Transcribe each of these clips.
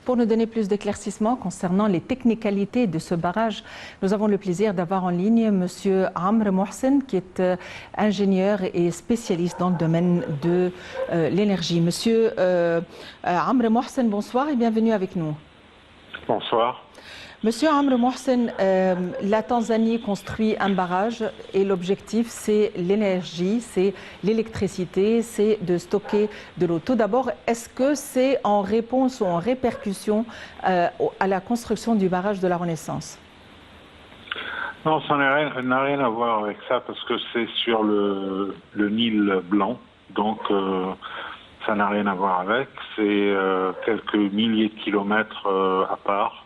Pour nous donner plus d'éclaircissements concernant les technicalités de ce barrage, nous avons le plaisir d'avoir en ligne M. Amr Mohsen, qui est ingénieur et spécialiste dans le domaine de l'énergie. Monsieur Amr Mohsen, bonsoir et bienvenue avec nous. Bonsoir. Monsieur Amr Mohsen, la Tanzanie construit un barrage et l'objectif c'est l'énergie, c'est l'électricité, c'est de stocker de l'eau. Tout d'abord, est-ce que c'est en réponse ou en répercussion à la construction du barrage de la Renaissance? Non, ça n'a rien à voir avec ça parce que c'est sur le Nil blanc, donc ça n'a rien à voir avec. C'est quelques milliers de kilomètres à part.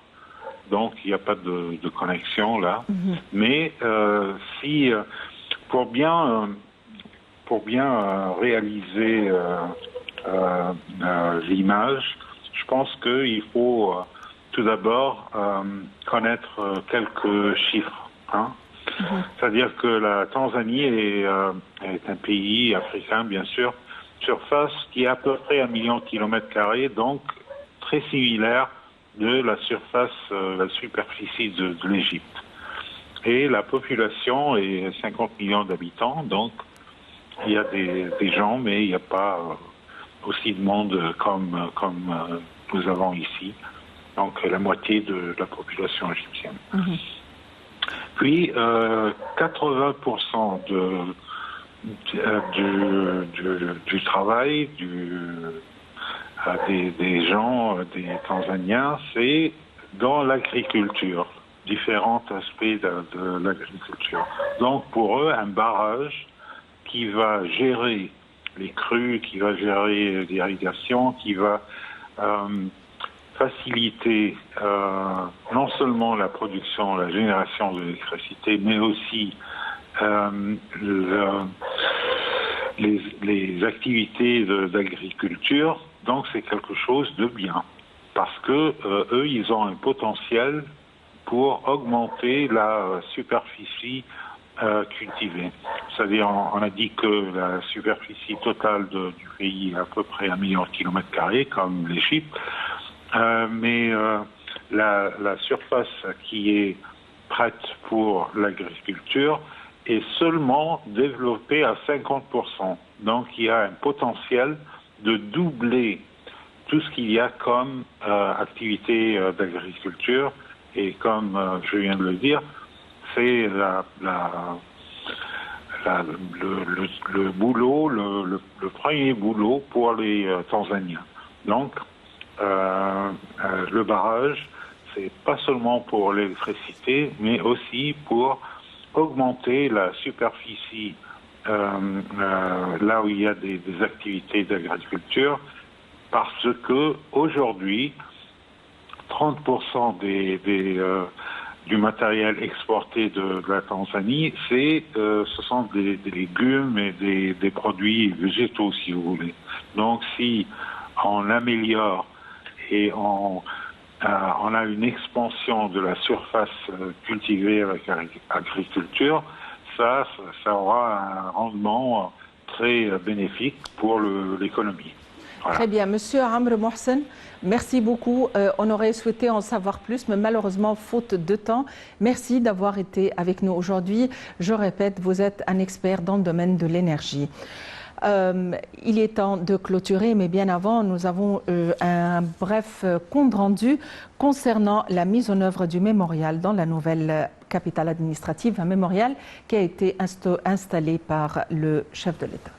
Donc, il n'y a pas de connexion là. Mais si pour bien réaliser l'image, je pense qu'il faut tout d'abord connaître quelques chiffres. C'est-à-dire que la Tanzanie est un pays africain, bien sûr, surface qui est à peu près 1 million de kilomètres carrés, donc très similaire de la surface, la superficie de l'Égypte. Et la population est 50 millions d'habitants, donc il y a des gens, mais il n'y a pas aussi de monde comme nous avons ici, donc la moitié de la population égyptienne. Puis 80% du travail, des gens, des Tanzaniens, c'est dans l'agriculture, différents aspects de l'agriculture. Donc pour eux, un barrage qui va gérer les crues, qui va gérer l'irrigation, qui va faciliter non seulement la production, la génération de l'électricité, mais aussi les activités d'agriculture. Donc c'est quelque chose de bien, parce que eux, ils ont un potentiel pour augmenter la superficie cultivée. C'est-à-dire, on a dit que la superficie totale du pays est à peu près 1 million de kilomètres carrés, comme l'Égypte, mais la surface qui est prête pour l'agriculture est seulement développée à 50%. Donc il y a un potentiel de doubler tout ce qu'il y a comme activité d'agriculture. Et comme je viens de le dire, c'est le boulot, le premier boulot pour les Tanzaniens. Donc, le barrage, c'est pas seulement pour l'électricité, mais aussi pour augmenter la superficie là où il y a des activités d'agriculture, parce que aujourd'hui, 30% du matériel exporté de la Tanzanie, ce sont des légumes et des produits végétaux, si vous voulez. Donc, si on améliore et on a une expansion de la surface cultivée avec l'agriculture, ça aura un rendement très bénéfique pour l'économie. Voilà. Très bien. Monsieur Amr Mohsen, merci beaucoup. On aurait souhaité en savoir plus, mais malheureusement, faute de temps. Merci d'avoir été avec nous aujourd'hui. Je répète, vous êtes un expert dans le domaine de l'énergie. Il est temps de clôturer, mais bien avant, nous avons un bref compte rendu concernant la mise en œuvre du mémorial dans la nouvelle capitale administrative, un mémorial qui a été installé par le chef de l'État.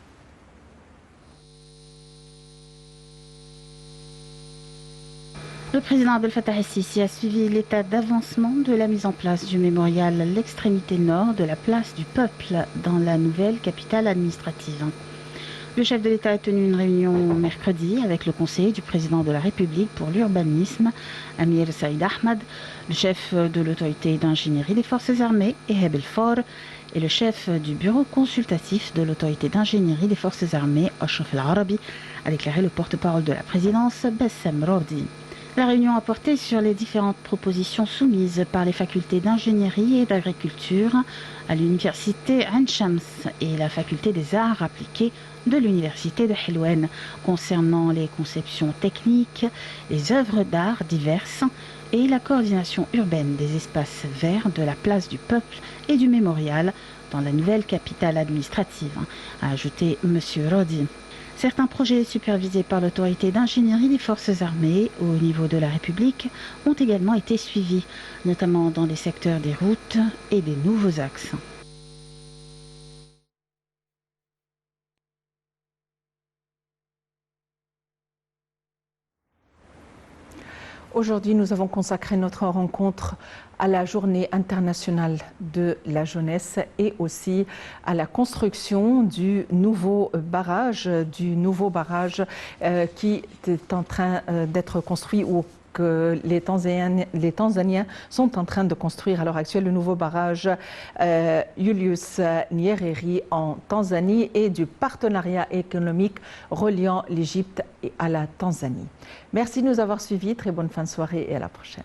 Le président Abdel Fattah el-Sisi a suivi l'état d'avancement de la mise en place du mémorial à l'extrémité nord de la place du peuple dans la nouvelle capitale administrative. Le chef de l'État a tenu une réunion mercredi avec le conseiller du président de la République pour l'urbanisme, Amir Saïd Ahmad, le chef de l'autorité d'ingénierie des forces armées, Eheb El-For, et le chef du bureau consultatif de l'autorité d'ingénierie des forces armées, Ashraf El-Arabi, a déclaré le porte-parole de la présidence, Bassem Rordi. La réunion a porté sur les différentes propositions soumises par les facultés d'ingénierie et d'agriculture à l'université Ain Shams et la faculté des arts appliqués de l'université de Helwan concernant les conceptions techniques, les œuvres d'art diverses et la coordination urbaine des espaces verts de la place du peuple et du mémorial dans la nouvelle capitale administrative, a ajouté M. Rodi. Certains projets supervisés par l'autorité d'ingénierie des forces armées au niveau de la République ont également été suivis, notamment dans les secteurs des routes et des nouveaux axes. Aujourd'hui, nous avons consacré notre rencontre à la journée internationale de la jeunesse et aussi à la construction du nouveau barrage qui est en train d'être construit ou que les Tanzaniens sont en train de construire à l'heure actuelle, le nouveau barrage Julius Nyerere en Tanzanie et du partenariat économique reliant l'Égypte à la Tanzanie. Merci de nous avoir suivis, très bonne fin de soirée et à la prochaine.